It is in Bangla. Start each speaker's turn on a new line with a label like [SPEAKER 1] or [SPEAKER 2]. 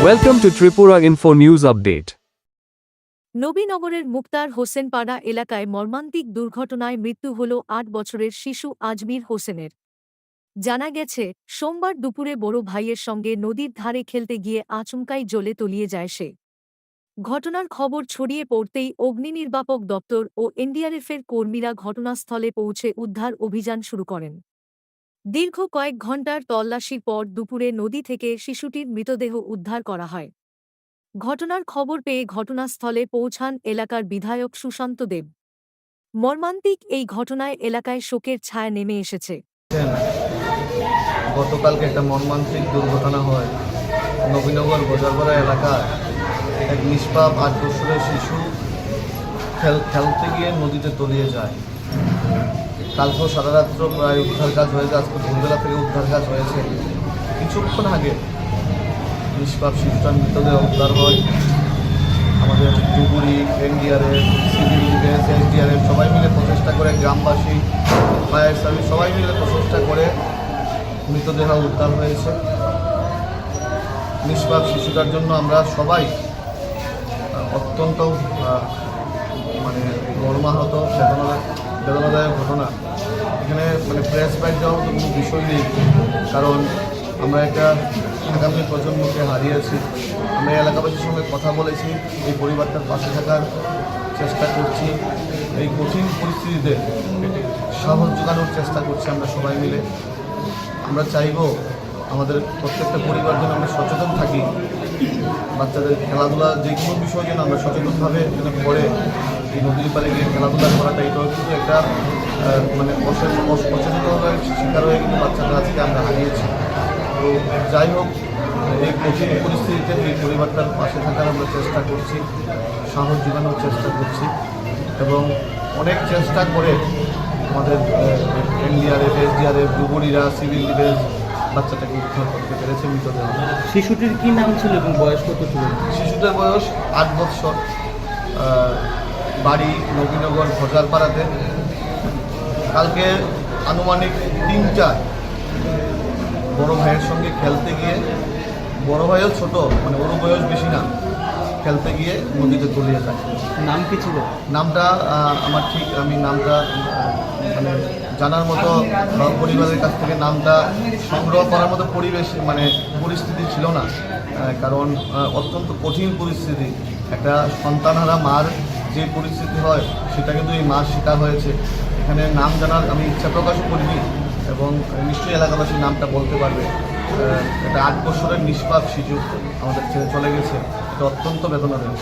[SPEAKER 1] Welcome to Tripura Info News Update.
[SPEAKER 2] নবীনগরের মুক্তার হোসেনপাড়া এলাকায় মর্মান্তিক দুর্ঘটনায় মৃত্যু হল ৮ বছরের শিশু আজমির হোসেনের। জানা গেছে, সোমবার দুপুরে বড় ভাইয়ের সঙ্গে নদীর ধারে খেলতে গিয়ে আচমকাই জ্বলে তলিয়ে যায় সে। ঘটনার খবর ছড়িয়ে পড়তেই অগ্নিনির্বাপক দপ্তর ও এনডিআরএফের কর্মীরা ঘটনাস্থলে পৌঁছে উদ্ধার অভিযান শুরু করেন। দীর্ঘ কয়েক ঘণ্টার তল্লাশির পর দুপুরে নদী থেকে শিশুটির মৃতদেহ উদ্ধার করা হয়। ঘটনার খবর পেয়ে ঘটনাস্থলে পৌঁছান এলাকার বিধায়ক সুশান্ত দেব। মর্মান্তিক এই ঘটনায় এলাকায় শোকের ছায়া নেমে এসেছে।
[SPEAKER 3] গতকালকে একটা মর্মান্তিক দুর্ঘটনা হয় নবীনগর বাজারপাড়া এলাকায়। এক নিষ্পাপ ৮ বছরের শিশু খেলতে গিয়ে নদীতে তলিয়ে যায়। কালকেও সারা রাত্র প্রায় উদ্ধার কাজ হয়েছে, আজকে ভোরবেলা থেকে উদ্ধার কাজ হয়েছে। কিছুক্ষণ আগে নিষ্পাপ শিশুটার মৃতদেহ উদ্ধার হয়। আমাদের ডুবুরি, এনডিআরএফ, সিভিল ডিফেন্স, এসডিআরএফ সবাই মিলে প্রচেষ্টা করে, গ্রামবাসী, ফায়ার সার্ভিস সবাই মিলে প্রচেষ্টা করে মৃতদেহ উদ্ধার হয়েছে। নিষ্পাপ শিশুটার জন্য আমরা সবাই অত্যন্ত মর্মাহত, বেদনাদায়ক ঘটনা। এখানে প্রেস বাইট দেওয়ার মতো কোনো বিষয় নেই, কারণ আমরা একটা আগামী প্রজন্মকে হারিয়েছি। আমরা এলাকাবাসীর সঙ্গে কথা বলেছি, এই পরিবারটার পাশে থাকার চেষ্টা করছি, এই কঠিন পরিস্থিতিতে সাহস জোগানোর চেষ্টা করছি আমরা সবাই মিলে। আমরা চাইব আমাদের প্রত্যেকটা পরিবার যেন আমরা সচেতন থাকি, বাচ্চাদের খেলাধুলা যে কোনো বিষয় যেন আমরা সচেতনভাবে যেন করে এই নদীর পাড়ে গিয়ে খেলাধুলা করাটা, এটাও কিন্তু একটা অসচেতনতার শিকার হয়ে কিন্তু বাচ্চাদের আজকে আমরা হারিয়েছি। তো যাই হোক, এই কঠিন পরিস্থিতিতে এই পরিবারটার পাশে থাকার আমরা চেষ্টা করছি, সাহস জোগানোর চেষ্টা করছি এবং অনেক চেষ্টা করে আমাদের এনডিআরএফ, এসডিআরএফ, ডুবুরিরা, সিভিল ডিফেন্স বাচ্চাটাকে উদ্ধার করতে পেরেছে মৃতদেহ।
[SPEAKER 4] শিশুটির কী নাম ছিল এবং বয়স কত ছিল?
[SPEAKER 3] শিশুটার বয়স ৮ বৎসর, বাড়ি নবীনগর বাজারপাড়াতে। কালকে আনুমানিক ৩-৪ বড় ভাইয়ের সঙ্গে খেলতে গিয়ে, বড় ভাইও ছোট, ওর বয়স বেশি না, খেলতে গিয়ে নদীতে তলিয়ে যায়।
[SPEAKER 4] নাম কি ছিল?
[SPEAKER 3] নামটা আমি নামটা জানার মতো পরিবারের কাছ থেকে নামটা সংগ্রহ করার মতো পরিস্থিতি ছিল না, কারণ অত্যন্ত কঠিন পরিস্থিতি। একটা সন্তানহারা মার যে পরিস্থিতি হয় সেটা কিন্তু এই মার শিকার হয়েছে। এখানে নাম জানার আমি ইচ্ছা প্রকাশও করিনি এবং নিশ্চয়ই এলাকাবাসীর নামটা বলতে পারবে। একটা ৮ বছরের নিষ্পাপ শিশু আমাদের ছেড়ে চলে গেছে, এটা অত্যন্ত বেদনাদায়ক।